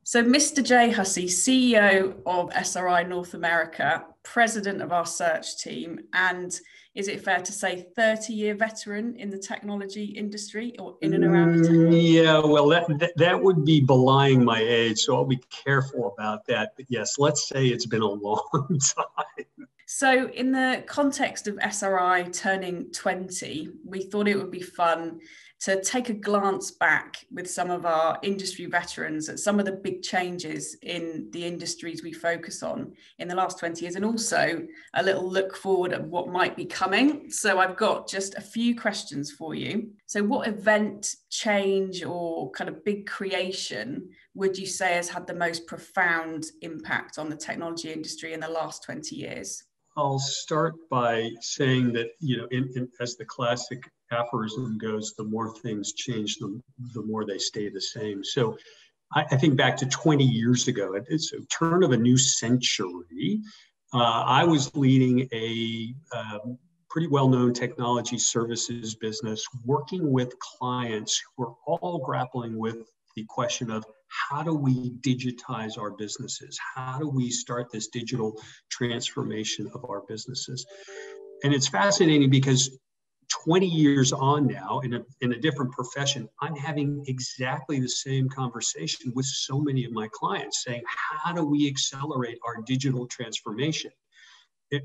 So, Mr. Jay Hussey, CEO of SRI North America, president of our search team, and is it fair to say 30-year veteran in the technology industry or in and around the technology? Yeah, well, that would be belying my age, so I'll be careful about that. But yes, let's say it's been a long time. So in the context of SRI turning 20, we thought it would be fun to take a glance back with some of our industry veterans at some of the big changes in the industries we focus on in the last 20 years, and also a little look forward at what might be coming. So I've got just a few questions for you. So what event, change, or kind of big creation would you say has had the most profound impact on the technology industry in the last 20 years? I'll start by saying that, as the classic aphorism goes, the more things change, the more they stay the same. So I think back to 20 years ago, it's a turn of a new century. I was leading a pretty well-known technology services business, working with clients who are all grappling with the question of how do we digitize our businesses? How do we start this digital transformation of our businesses? And it's fascinating because 20 years on now, in a different profession, I'm having exactly the same conversation with so many of my clients saying, how do we accelerate our digital transformation?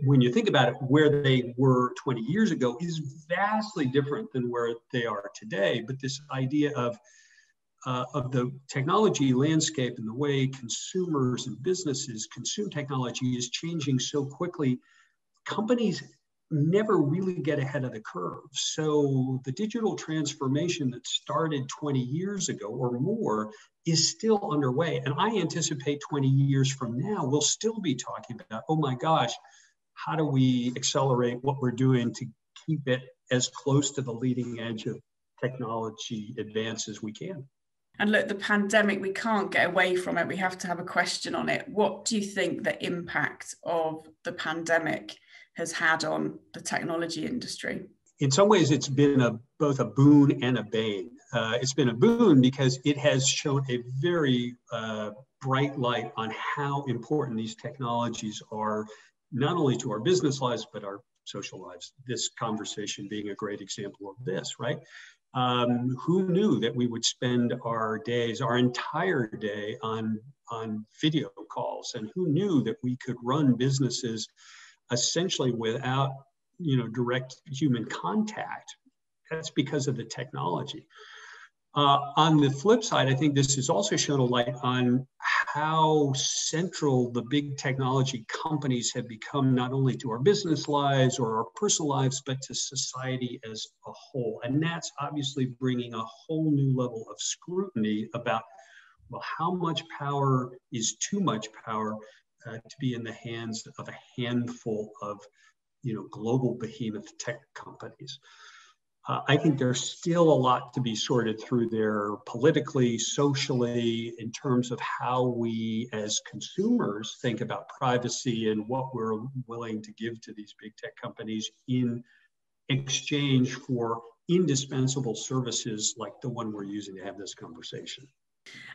When you think about it, where they were 20 years ago is vastly different than where they are today. But this idea of the technology landscape and the way consumers and businesses consume technology is changing so quickly, companies never really get ahead of the curve. So the digital transformation that started 20 years ago or more is still underway. And I anticipate 20 years from now, we'll still be talking about, oh my gosh, how do we accelerate what we're doing to keep it as close to the leading edge of technology advance as we can? And look, the pandemic, we can't get away from it. We have to have a question on it. What do you think the impact of the pandemic has had on the technology industry? In some ways, it's been both a boon and a bane. It's been a boon because it has shown a very bright light on how important these technologies are, not only to our business lives, but our social lives. This conversation being a great example of this, right? Who knew that we would spend our entire day on video calls? And who knew that we could run businesses essentially without, direct human contact? That's because of the technology. On the flip side, I think this has also shown a light on how central the big technology companies have become, not only to our business lives or our personal lives, but to society as a whole. And that's obviously bringing a whole new level of scrutiny about, well, how much power is too much power to be in the hands of a handful of, global behemoth tech companies. I think there's still a lot to be sorted through there politically, socially, in terms of how we as consumers think about privacy and what we're willing to give to these big tech companies in exchange for indispensable services like the one we're using to have this conversation.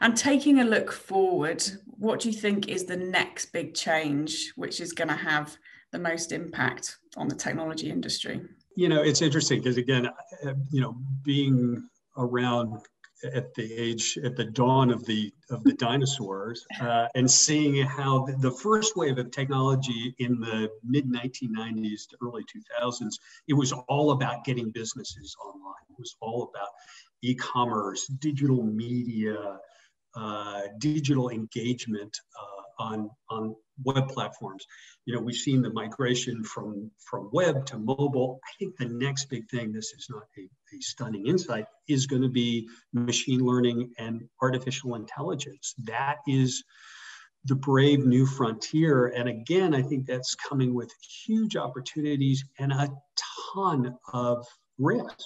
And taking a look forward, what do you think is the next big change which is going to have the most impact on the technology industry? It's interesting because, again, being around at the dawn of the dinosaurs, and seeing how the first wave of technology in the mid 1990s to early 2000s, it was all about getting businesses online. It was all about e-commerce, digital media, digital engagement on web platforms. We've seen the migration from web to mobile. I think the next big thing, this is not a stunning insight, is going to be machine learning and artificial intelligence. That is the brave new frontier. And again, I think that's coming with huge opportunities and a ton of risk.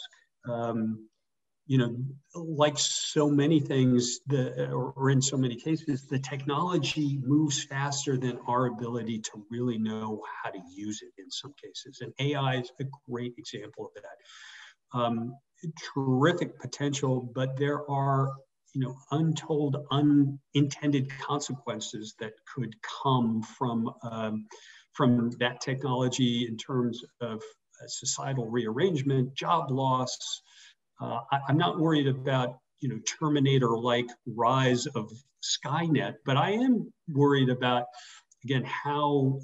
Like so many things, or in so many cases, the technology moves faster than our ability to really know how to use it in some cases. And AI is a great example of that. Terrific potential, but there are untold, unintended consequences that could come from that technology in terms of societal rearrangement, job loss. I'm not worried about Terminator-like rise of Skynet, but I am worried about, again, how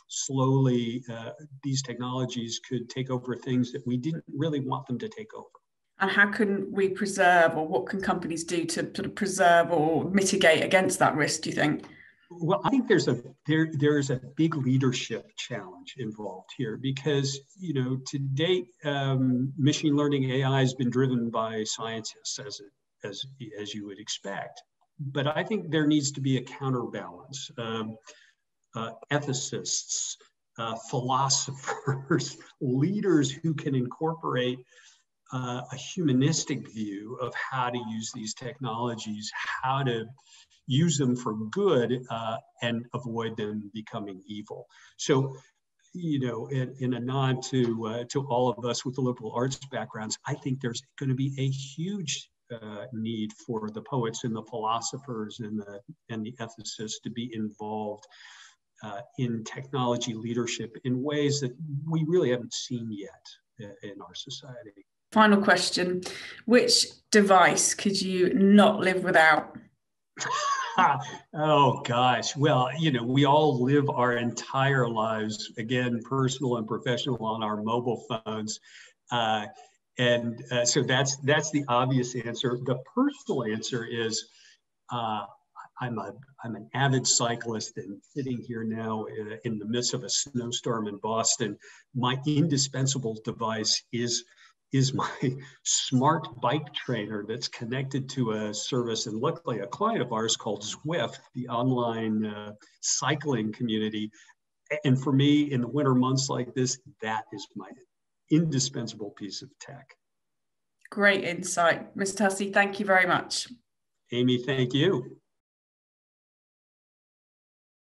slowly these technologies could take over things that we didn't really want them to take over. And how can we preserve, or what can companies do to sort of preserve or mitigate against that risk, do you think? Well, I think there's a big leadership challenge involved here because, to date, machine learning AI has been driven by scientists as you would expect. But I think there needs to be a counterbalance. Ethicists, philosophers, leaders who can incorporate a humanistic view of how to use these technologies, how to use them for good and avoid them becoming evil. So, in a nod to all of us with the liberal arts backgrounds, I think there's going to be a huge need for the poets and the philosophers and the ethicists to be involved in technology leadership in ways that we really haven't seen yet in our society. Final question. Which device could you not live without? Oh, gosh. Well, we all live our entire lives, again, personal and professional, on our mobile phones. So that's the obvious answer. The personal answer is I'm an avid cyclist, and sitting here now in the midst of a snowstorm in Boston, my indispensable device is my smart bike trainer that's connected to a service, and luckily a client of ours called Zwift, the online cycling community. And for me, in the winter months like this, that is my indispensable piece of tech. Great insight. Mr. Hussey, thank you very much. Amy, thank you.